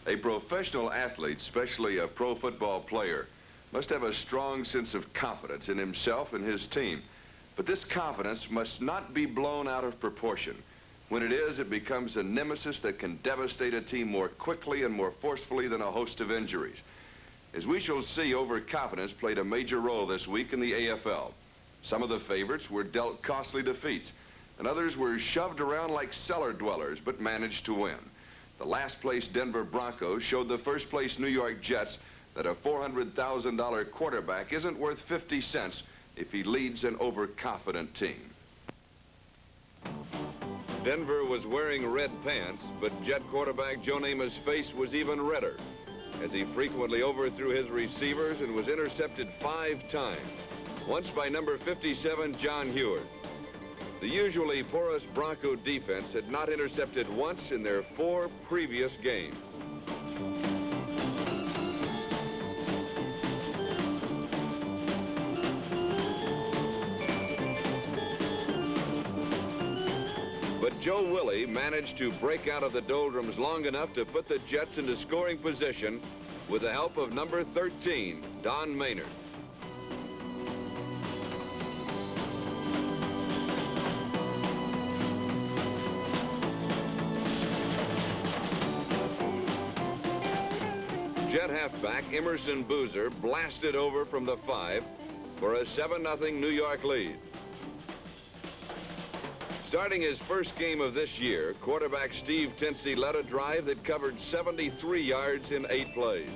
A professional athlete, especially a pro football player, must have a strong sense of confidence in himself and his team. But this confidence must not be blown out of proportion. When it is, it becomes a nemesis that can devastate a team more quickly and more forcefully than a host of injuries. As we shall see, overconfidence played a major role this week in the AFL. Some of the favorites were dealt costly defeats, and others were shoved around like cellar dwellers, but managed to win. The last place Denver Broncos showed the first place New York Jets that a $400,000 quarterback isn't worth 50 cents if he leads an overconfident team. Denver was wearing red pants, but Jet quarterback Joe Namath's face was even redder as he frequently overthrew his receivers and was intercepted 5 times, once by number 57, John Heward. The usually porous Bronco defense had not intercepted once in their 4 previous games. But Joe Willie managed to break out of the doldrums long enough to put the Jets into scoring position with the help of number 13, Don Maynard. Jet halfback Emerson Boozer blasted over from the 5 for a 7-0 New York lead. Starting his first game of this year, quarterback Steve Tinsey led a drive that covered 73 yards in 8 plays.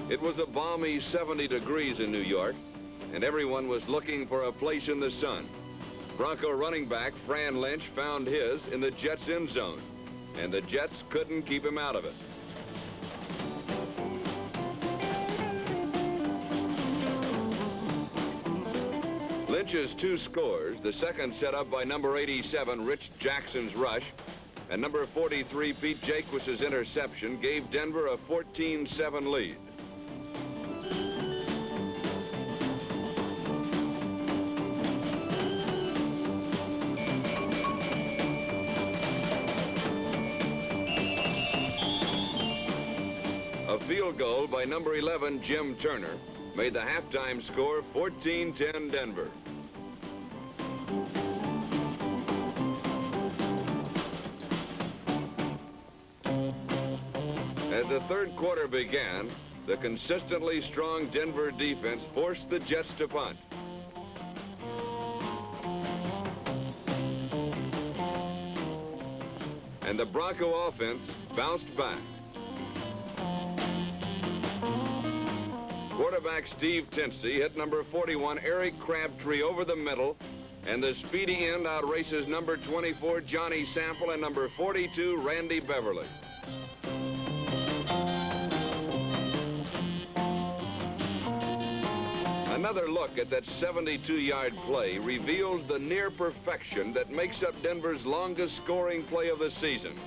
It was a balmy 70 degrees in New York, and everyone was looking for a place in the sun. Bronco running back Fran Lynch found his in the Jets' end zone, and the Jets couldn't keep him out of it. Lynch's 2 scores, the second set up by number 87, Rich Jackson's rush, and number 43, Pete Jaquis's interception, gave Denver a 14-7 lead. A field goal by number 11, Jim Turner, made the halftime score 14-10 Denver. As the third quarter began, the consistently strong Denver defense forced the Jets to punt. And the Bronco offense bounced back. Quarterback Steve Tinsey hit number 41, Eric Crabtree, over the middle, and the speedy end outraces number 24, Johnny Sample, and number 42, Randy Beverly. Another look at that 72-yard play reveals the near perfection that makes up Denver's longest scoring play of the season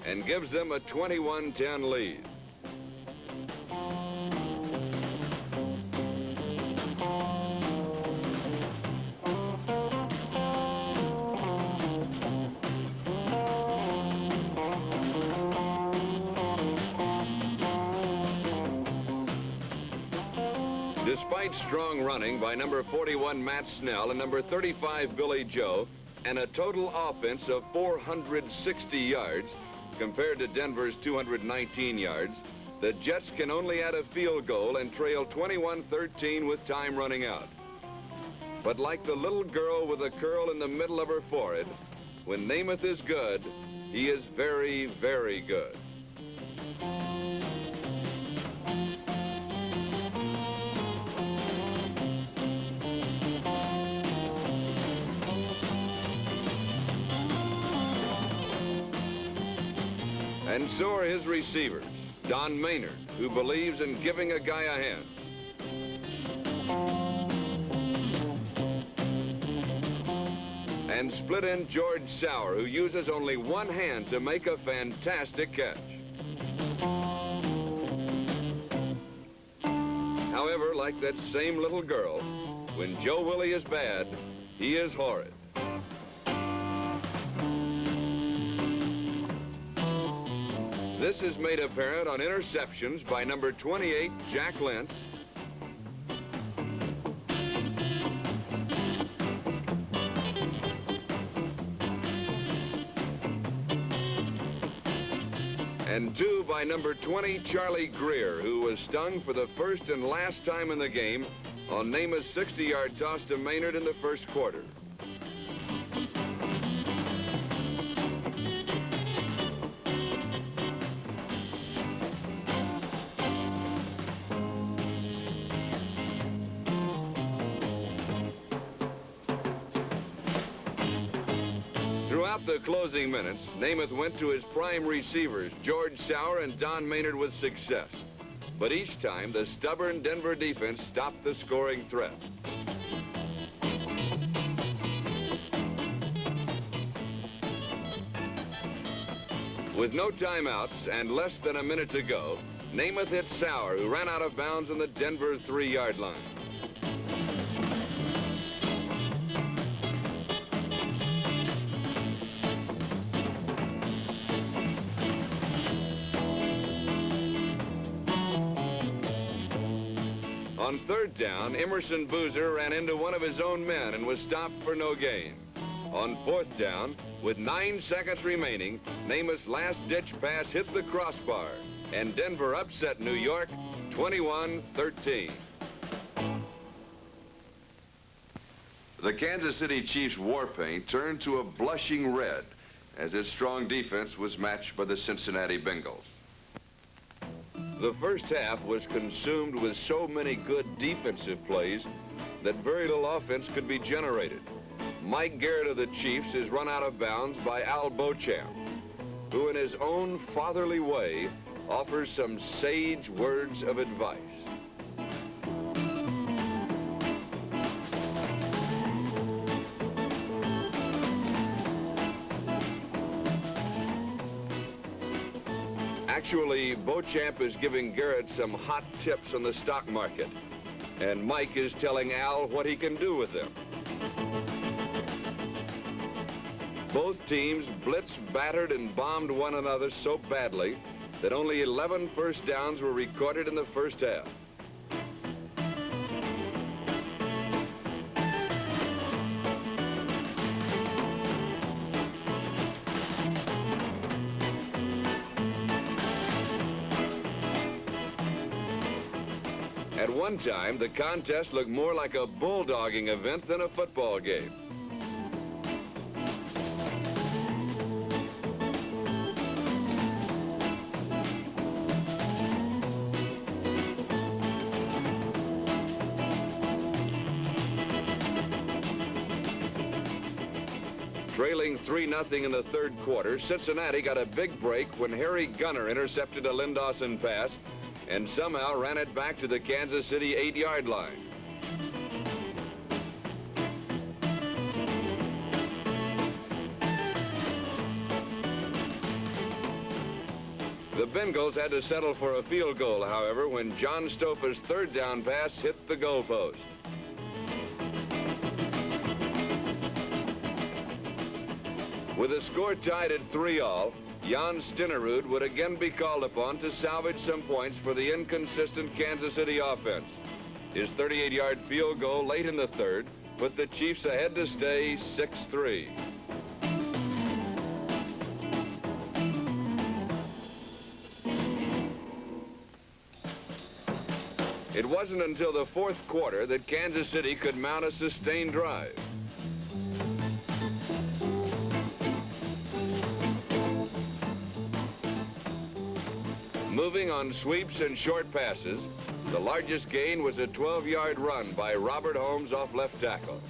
and gives them a 21-10 lead. Despite strong running by number 41, Matt Snell, and number 35, Billy Joe, and a total offense of 460 yards compared to Denver's 219 yards, the Jets can only add a field goal and trail 21-13 with time running out. But like the little girl with a curl in the middle of her forehead, when Namath is good, he is very, very good. And so are his receivers, Don Maynard, who believes in giving a guy a hand. And split-end George Sauer, who uses only one hand to make a fantastic catch. However, like that same little girl, when Joe Willie is bad, he is horrid. This is made apparent on interceptions by number 28, Jack Lent, and 2 by number 20, Charlie Greer, who was stung for the first and last time in the game on Namath's 60-yard toss to Maynard in the first quarter. Throughout the closing minutes, Namath went to his prime receivers, George Sauer and Don Maynard, with success. But each time, the stubborn Denver defense stopped the scoring threat. With no timeouts and less than a minute to go, Namath hit Sauer, who ran out of bounds on the Denver 3-yard line. On third down, Emerson Boozer ran into one of his own men and was stopped for no gain. On fourth down, with 9 seconds remaining, Namath's last-ditch pass hit the crossbar, and Denver upset New York 21-13. The Kansas City Chiefs' war paint turned to a blushing red as its strong defense was matched by the Cincinnati Bengals. The first half was consumed with so many good defensive plays that very little offense could be generated. Mike Garrett of the Chiefs is run out of bounds by Al Beauchamp, who in his own fatherly way offers some sage words of advice. Actually, Beauchamp is giving Garrett some hot tips on the stock market, and Mike is telling Al what he can do with them. Both teams blitzed, battered, and bombed one another so badly that only 11 first downs were recorded in the first half. At one time, the contest looked more like a bulldogging event than a football game. Trailing 3-0 in the third quarter, Cincinnati got a big break when Harry Gunner intercepted a Lynn Dawson pass and somehow ran it back to the Kansas City 8-yard line. The Bengals had to settle for a field goal, however, when John Stofa's third down pass hit the goalpost. With the score tied at 3-all, Jan Stinnerud would again be called upon to salvage some points for the inconsistent Kansas City offense. His 38-yard field goal late in the third put the Chiefs ahead to stay 6-3. It wasn't until the fourth quarter that Kansas City could mount a sustained drive. Moving on sweeps and short passes, the largest gain was a 12-yard run by Robert Holmes off left tackle.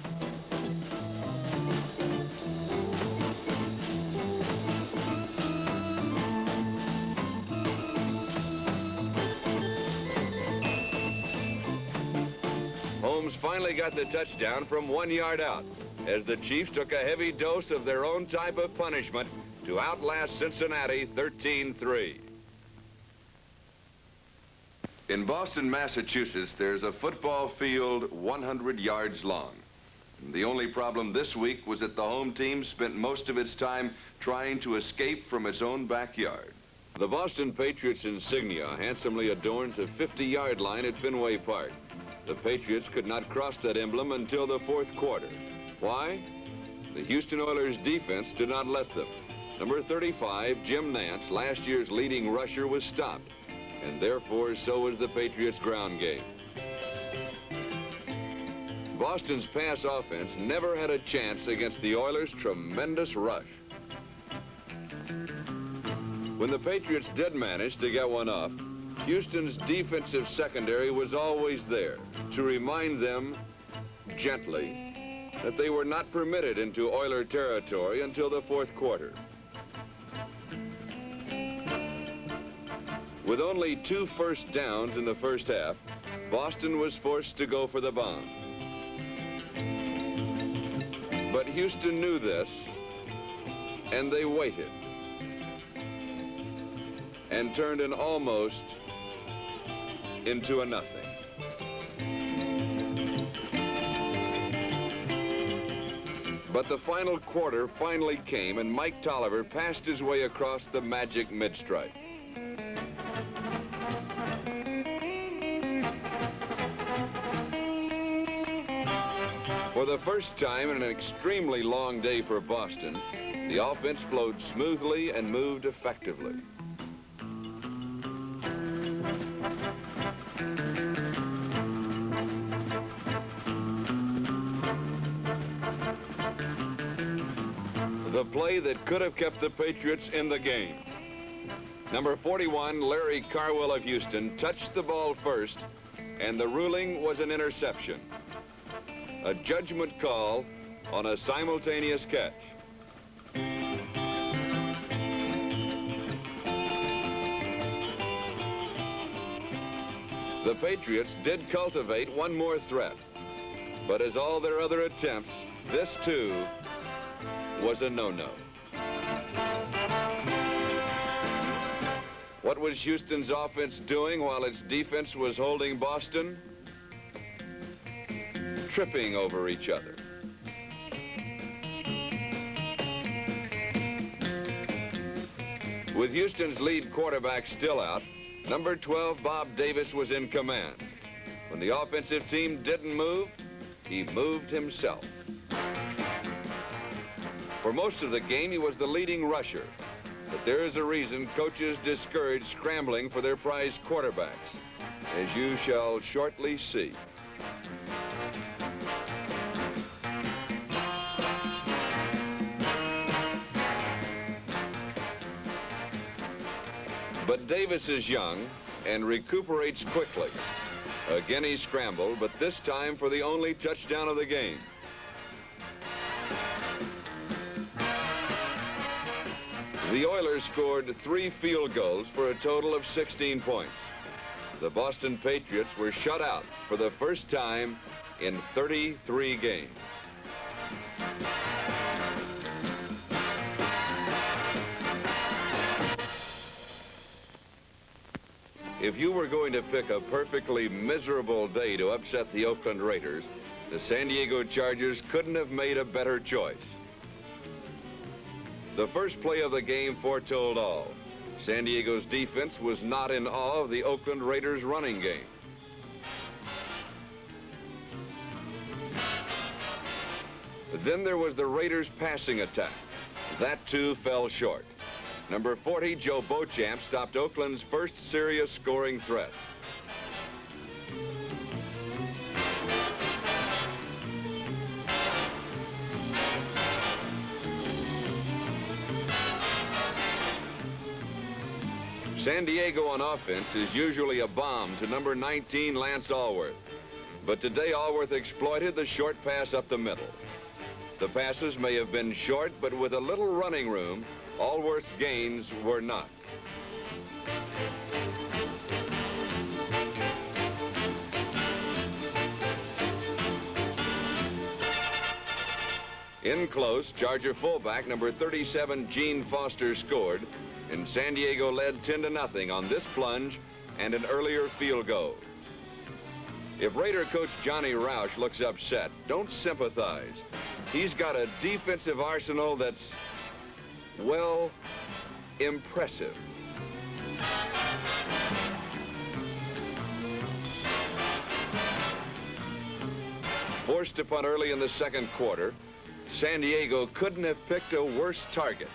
Holmes finally got the touchdown from 1 yard out, as the Chiefs took a heavy dose of their own type of punishment to outlast Cincinnati 13-3. In Boston, Massachusetts, there's a football field 100 yards long. The only problem this week was that the home team spent most of its time trying to escape from its own backyard. The Boston Patriots insignia handsomely adorns the 50-yard line at Fenway Park. The Patriots could not cross that emblem until the fourth quarter. Why? The Houston Oilers defense did not let them. Number 35, Jim Nance, last year's leading rusher, was stopped, and therefore so was the Patriots' ground game. Boston's pass offense never had a chance against the Oilers' tremendous rush. When the Patriots did manage to get one off, Houston's defensive secondary was always there to remind them, gently, that they were not permitted into Oiler territory until the fourth quarter. With only 2 first downs in the first half, Boston was forced to go for the bomb. But Houston knew this, and they waited and turned an almost into a nothing. But the final quarter finally came, and Mike Tolliver passed his way across the magic mid-stripe. For the first time in an extremely long day for Boston, the offense flowed smoothly and moved effectively. The play that could have kept the Patriots in the game. Number 41, Larry Carwell of Houston, touched the ball first, and the ruling was an interception. A judgment call on a simultaneous catch. The Patriots did cultivate one more threat, but as all their other attempts, this too was a no-no. What was Houston's offense doing while its defense was holding Boston? Tripping over each other. With Houston's lead quarterback still out, number 12, Bob Davis, was in command. When the offensive team didn't move, he moved himself. For most of the game, he was the leading rusher. But there is a reason coaches discourage scrambling for their prize quarterbacks, as you shall shortly see. But Davis is young and recuperates quickly. Again he scrambled, but this time for the only touchdown of the game. The Oilers scored 3 field goals for a total of 16 points. The Boston Patriots were shut out for the first time in 33 games. If you were going to pick a perfectly miserable day to upset the Oakland Raiders, the San Diego Chargers couldn't have made a better choice. The first play of the game foretold all. San Diego's defense was not in awe of the Oakland Raiders' running game. Then there was the Raiders' passing attack. That too fell short. Number 40, Joe Beauchamp, stopped Oakland's first serious scoring threat. San Diego on offense is usually a bomb to number 19, Lance Alworth. But today Alworth exploited the short pass up the middle. The passes may have been short, but with a little running room, Alworth's gains were not. In close, Charger fullback number 37, Gene Foster, scored, and San Diego led 10-0 on this plunge and an earlier field goal. If Raider coach Johnny Roush looks upset, don't sympathize. He's got a defensive arsenal that's, well, impressive. forced to punt early in the second quarter, San Diego couldn't have picked a worse target.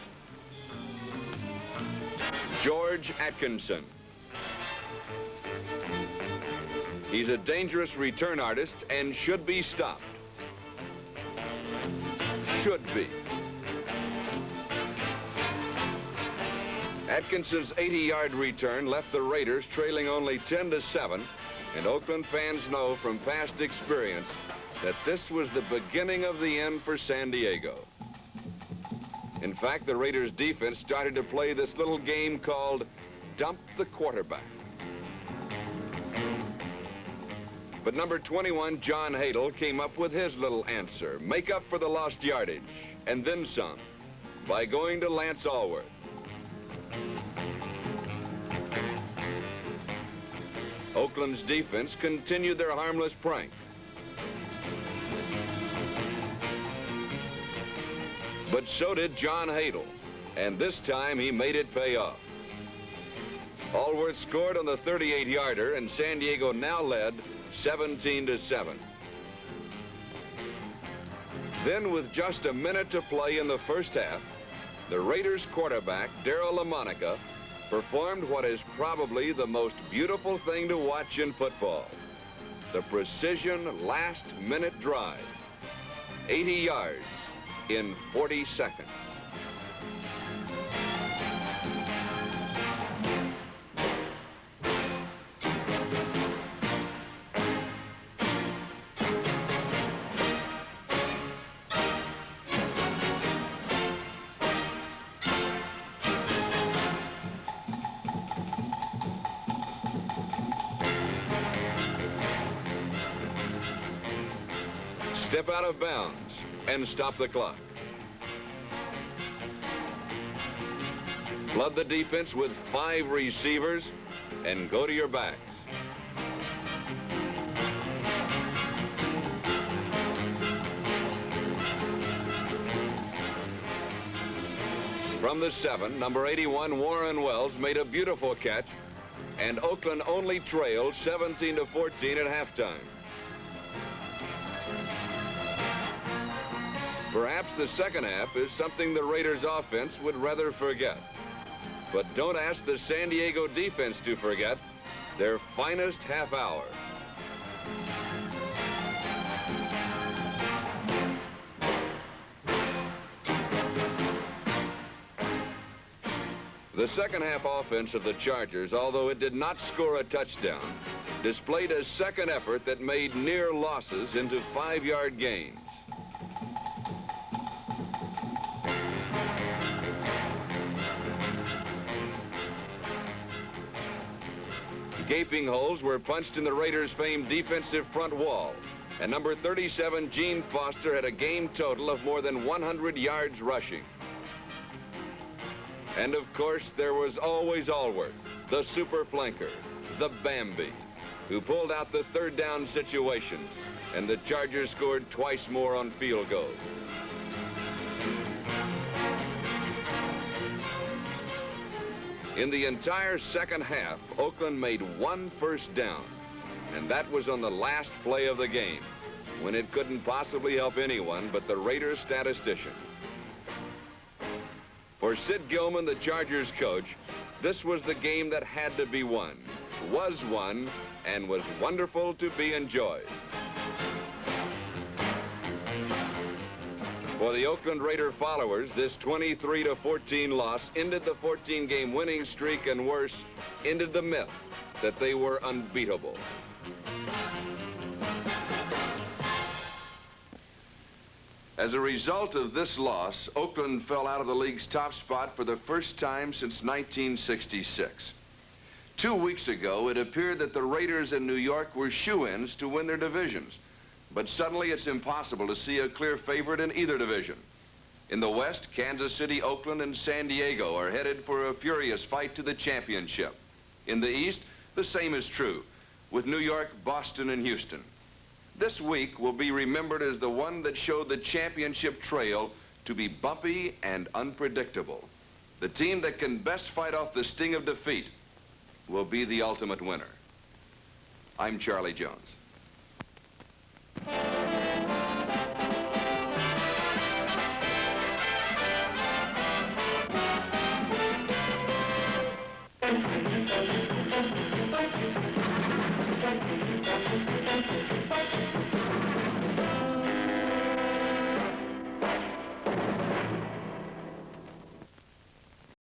George Atkinson. He's a dangerous return artist and should be stopped. Should be. Atkinson's 80-yard return left the Raiders trailing only 10-7, and Oakland fans know from past experience that this was the beginning of the end for San Diego. In fact, the Raiders defense started to play this little game called Dump the Quarterback. But number 21, John Hadle, came up with his little answer: make up for the lost yardage, and then some, by going to Lance Alworth. Oakland's defense continued their harmless prank. But so did John Hadle, and this time he made it pay off. Alworth scored on the 38-yarder, and San Diego now led 17-7. Then, with just a minute to play in the first half, the Raiders quarterback, Darryl LaMonica, performed what is probably the most beautiful thing to watch in football: the precision last-minute drive. 80 yards in 40 seconds. Step out of bounds and stop the clock. Flood the defense with 5 receivers and go to your backs. From the 7, number 81, Warren Wells, made a beautiful catch, and Oakland only trailed 17-14 at halftime. Perhaps the second half is something the Raiders' offense would rather forget. But don't ask the San Diego defense to forget their finest half hour. The second half offense of the Chargers, although it did not score a touchdown, displayed a second effort that made near losses into 5-yard gains. Gaping holes were punched in the Raiders' famed defensive front wall, and number 37, Gene Foster, had a game total of more than 100 yards rushing. And of course, there was always Alworth, the super flanker, the Bambi, who pulled out the third down situations, and the Chargers scored twice more on field goals. In the entire second half, Oakland made 1 first down, and that was on the last play of the game, when it couldn't possibly help anyone but the Raiders statistician. For Sid Gilman, the Chargers coach, this was the game that had to be won, was won, and was wonderful to be enjoyed. For the Oakland Raider followers, this 23-14 loss ended the 14-game winning streak, and worse, ended the myth that they were unbeatable. As a result of this loss, Oakland fell out of the league's top spot for the first time since 1966. 2 weeks ago, it appeared that the Raiders in New York were shoo-ins to win their divisions. But suddenly it's impossible to see a clear favorite in either division. In the West, Kansas City, Oakland, and San Diego are headed for a furious fight to the championship. In the East, the same is true, with New York, Boston, and Houston. This week will be remembered as the one that showed the championship trail to be bumpy and unpredictable. The team that can best fight off the sting of defeat will be the ultimate winner. I'm Charlie Jones.